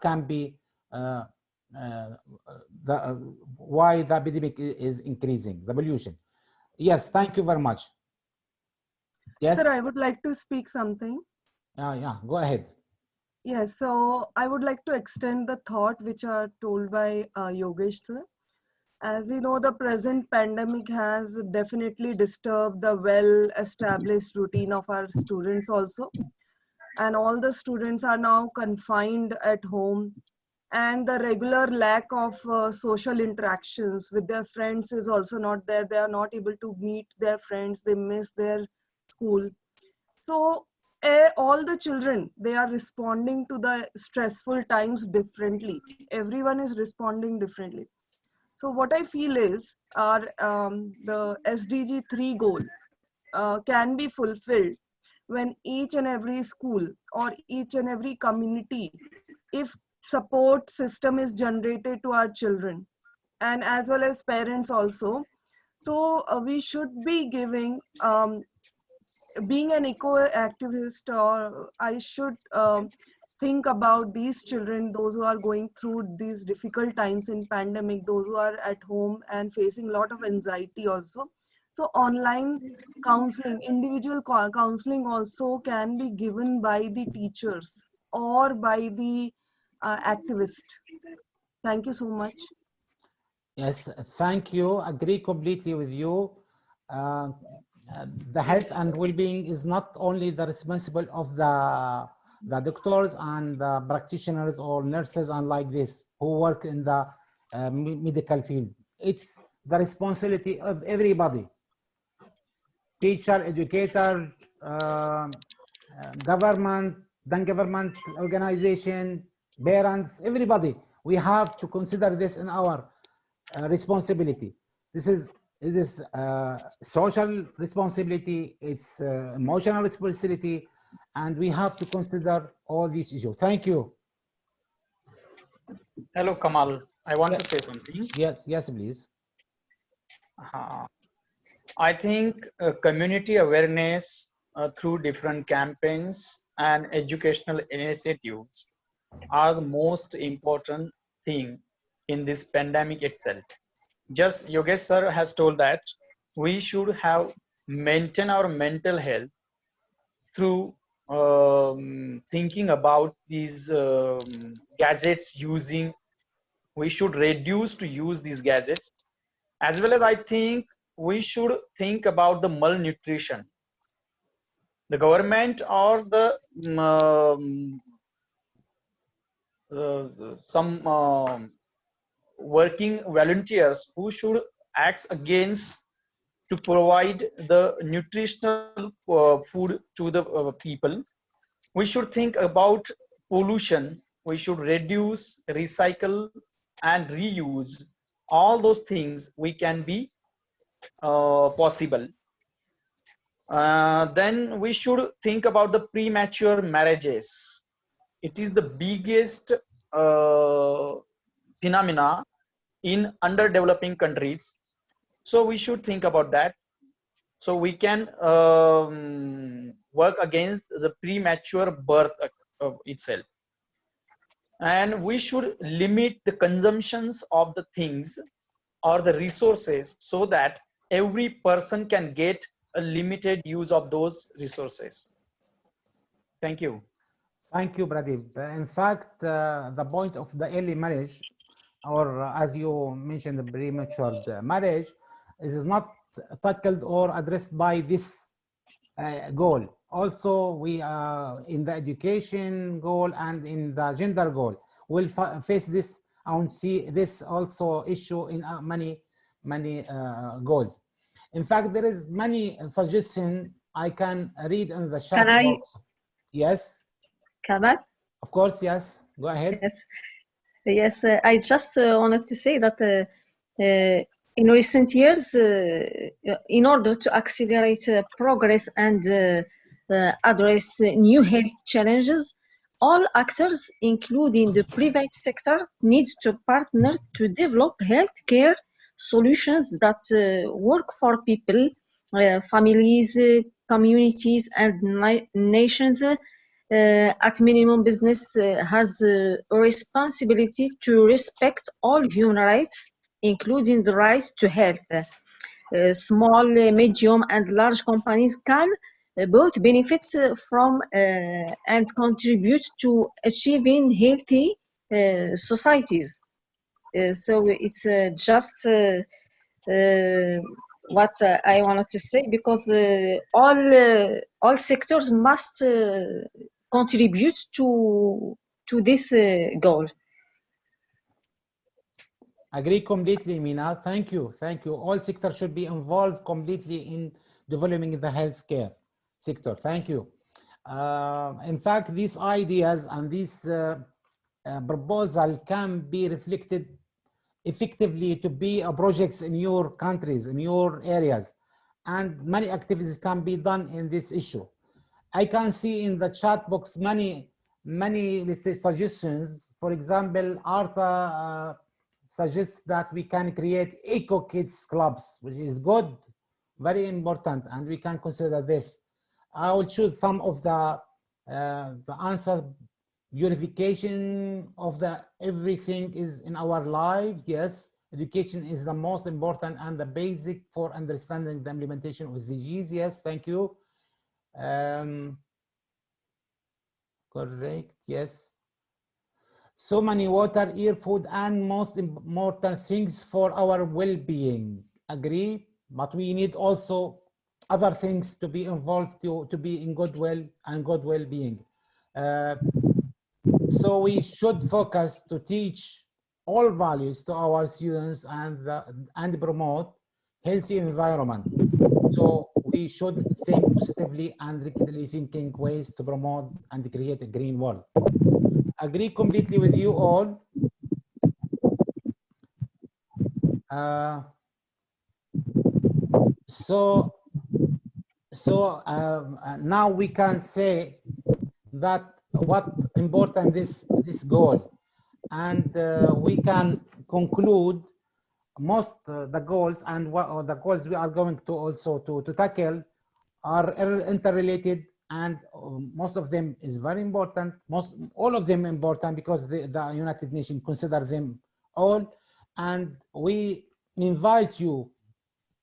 can be why the epidemic is increasing, the pollution. Yes, thank you very much. Yes. Sir, I would like to speak something. Yeah, go ahead. Yes, so I would like to extend the thought which are told by Yogesh sir. As we know, the present pandemic has definitely disturbed the well-established routine of our students also. And all the students are now confined at home. And the regular lack of social interactions with their friends is also not there. They are not able to meet their friends. They miss their school. So all the children, they are responding to the stressful times differently. Everyone is responding differently. So what I feel is the SDG 3 goal can be fulfilled when each and every school or each and every community, if support system is generated to our children and as well as parents also. So we should be giving, being an eco activist, or I should think about these children, those who are going through these difficult times in pandemic, those who are at home and facing a lot of anxiety also. So online counseling, individual counseling also can be given by the teachers or by the activist. Thank you so much. Yes, thank you. Agree completely with you. The health and well-being is not only the responsible of the doctors and the practitioners or nurses and like this who work in the medical field. It's the responsibility of everybody: teacher, educator, government, non-government organization, parents, everybody. We have to consider this in our responsibility. This is social responsibility, it's emotional responsibility, and we have to consider all these issues. Thank you. Hello, Kamal. I want to say something. Yes, please. I think community awareness through different campaigns and educational initiatives are the most important thing in this pandemic itself. Just Yogesh sir has told that we should have maintain our mental health through thinking about these gadgets using. We should reduce to use these gadgets, as well as I think we should think about the malnutrition. The government or the some working volunteers who should act against to provide the nutritional food to the people. We should think about pollution. We should reduce, recycle, and reuse. All those things we can be possible. Then we should think about the premature marriages. It is the biggest phenomena in underdeveloping countries. So we should think about that. So we can work against the premature birth of itself. And we should limit the consumptions of the things or the resources so that every person can get a limited use of those resources. Thank you. Thank you, Pradeep. In fact, the point of the early marriage, or as you mentioned, the premature marriage, is not tackled or addressed by this goal. Also, we in the education goal and in the gender goal, we'll face this and see this also issue in many goals. In fact, there is many suggestions I can read in the chat box. Yes. Kamal? Of course, yes. Go ahead. Yes, I just wanted to say that in recent years, in order to accelerate progress and address new health challenges, all actors, including the private sector, need to partner to develop healthcare solutions that work for people, families, communities, and nations. At minimum, business has a responsibility to respect all human rights, including the right to health. Small, medium, and large companies can both benefit from and contribute to achieving healthy societies. So it's just what I wanted to say, because all sectors must contribute to this goal. Agree completely, Mina. Thank you. Thank you. All sectors should be involved completely in developing the healthcare sector. Thank you. In fact, these ideas and this proposal can be reflected effectively to be projects in your countries, in your areas, and many activities can be done in this issue. I can see in the chat box many, let's say, suggestions. For example, Arta suggests that we can create eco kids clubs, which is good, very important, and we can consider this. I will choose some of the answers. Unification of the everything is in our life. Yes, education is the most important and the basic for understanding the implementation of SDGs. Yes, thank you. Correct. Yes. So many water, air, food, and most important things for our well-being. Agree, but we need also other things to be involved to be in good well-being. So we should focus to teach all values to our students and promote healthy environment. So we should think positively and critically thinking ways to promote and create a green world. Agree completely with you all. Now we can say that what important this goal, and we can conclude most the goals and what the goals we are going to also to tackle are interrelated, and most of them is very important, all of them important, because the United Nations consider them all. And we invite you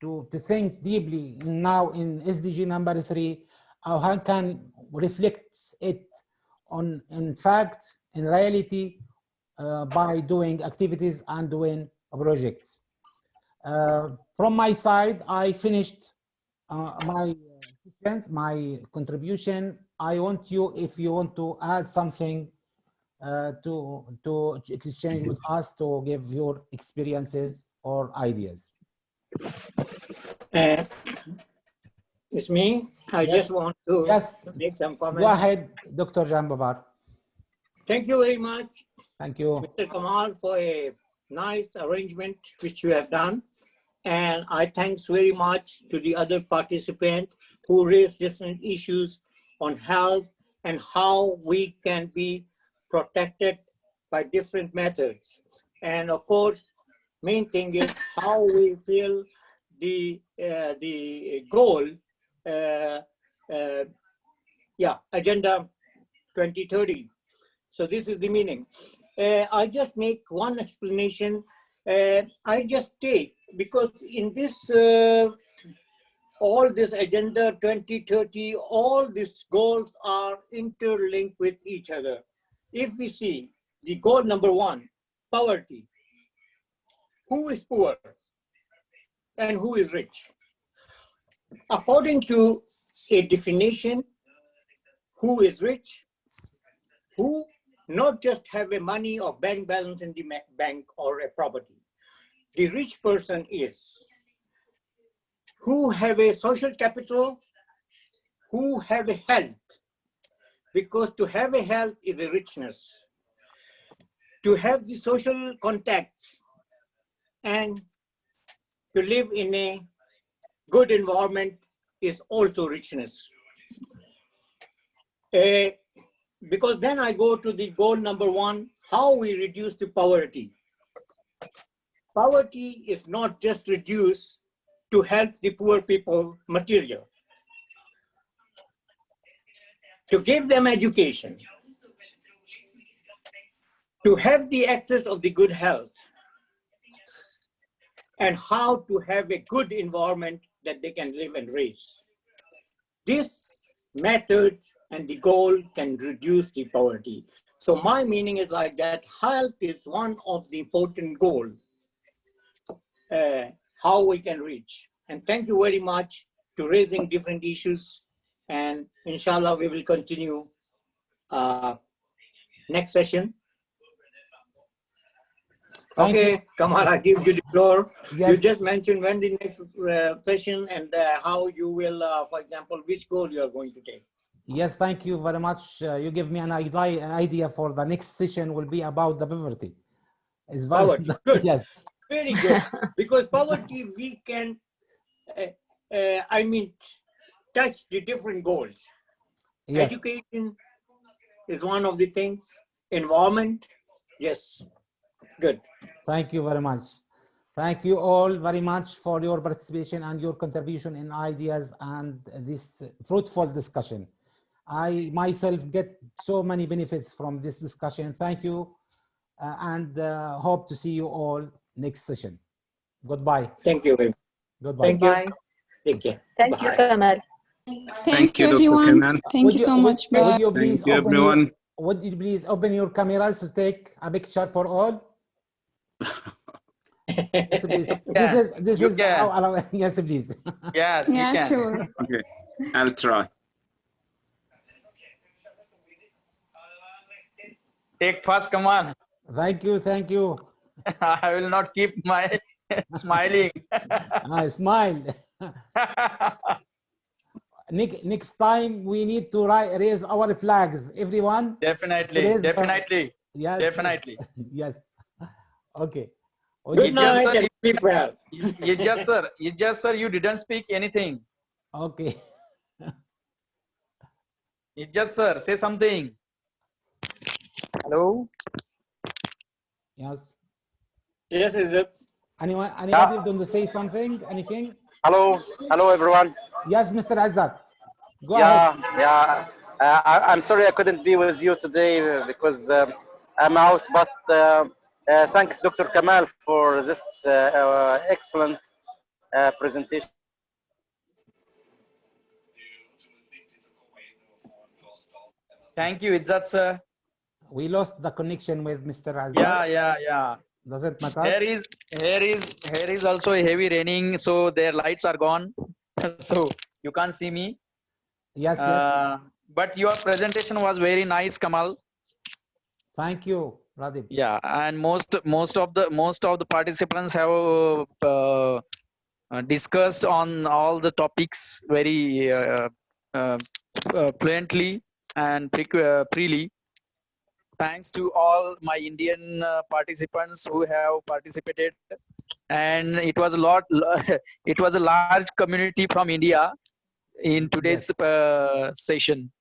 to think deeply now in SDG number 3, how can reflect it on, in fact, in reality, by doing activities and doing projects. From my side, I finished my questions, my contribution. I want you, if you want to add something to exchange with us, to give your experiences or ideas. It's me. I just want to make some comments. Go ahead, Dr. Jambabar. Thank you very much. Thank you, Mr. Kamal, for a nice arrangement which you have done. And I thanks very much to the other participants who raised different issues on health and how we can be protected by different methods. And of course, main thing is how we feel the goal, Agenda 2030. So this is the meaning. I just make one explanation. I just take, because in this, all this Agenda 2030, all these goals are interlinked with each other. If we see the goal number 1, poverty. Who is poor and who is rich? According to a definition who is rich, who not just have a money or bank balance in the bank or a property. The rich person is who have a social capital, who have a health, because to have a health is a richness. To have the social contacts and to live in a good environment is also richness. Because then I go to the goal number 1, how we reduce the poverty. Poverty is not just reduced to help the poor people material, to give them education, to have the access of the good health, and how to have a good environment that they can live and raise. This method and the goal can reduce the poverty. So my meaning is like that health is one of the important goals, how we can reach. And thank you very much to raising different issues. And inshallah, we will continue next session. Thank Okay, you. Kamal, I give you the floor. Yes. You just mentioned when the next session and how you will, for example, which goal you are going to take. Yes, thank you very much. You give me an idea for the next session will be about the poverty. It's very, Poverty, good. yes. Very good. Because poverty, we can, I mean, touch the different goals. Yes. Education is one of the things. Environment, yes. Good. Thank you very much. Thank you all very much for your participation and your contribution in ideas and this fruitful discussion. I myself get so many benefits from this discussion. Thank you, and hope to see you all next session. Goodbye. Thank you. Goodbye. Thank you. Take care. Thank you, Bye. Kamal. Thank you, Dr. everyone. Kamal. Thank you so much. Bye. Would you please Thank you, open everyone. would you please open your cameras to take a picture for all? Yes, please. This You is can. yes, please. Yes, you Yeah, can. sure. Okay, I'll try. Take first, come on. Thank you, thank you. I will not keep my smiling. I smile. Next time we need to raise our flags, everyone. Definitely, Raise definitely, yes, definitely. yes. Okay. Good night and sleep well. You just, sir, you didn't speak anything. Okay. You just, sir, say something. Hello. Yes. Yes, is it? Anybody want to say something? Anything? Hello, hello everyone. Yes, Mr. Azzat. Go ahead. Yeah. I'm sorry I couldn't be with you today because I'm out. But thanks, Dr. Kamal, for this excellent presentation. Thank you, Izzat, sir. We lost the connection with Mr. Azzat. Yeah. Doesn't matter. Here is also heavy raining, so their lights are gone, so you can't see me. Yes, yes. But your presentation was very nice, Kamal. Thank you, Radib. Yeah, and most of the participants have discussed on all the topics very fluently and freely. Thanks to all my Indian participants who have participated, and it was it was a large community from India in today's session.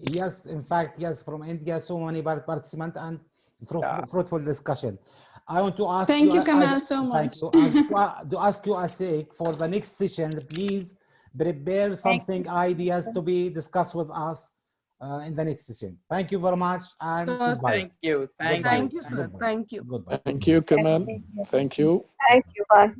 Yes, in fact, yes, from India, so many participants and fruitful discussion. I want to ask Thank you, Kamal, so much. To ask you a sake for the next session, please prepare something ideas to be discussed with us in the next session. Thank you very much and goodbye. Thank you. Thank you, sir. Thank you. Goodbye. Thank you, Kamal. Thank you. Thank you. Bye.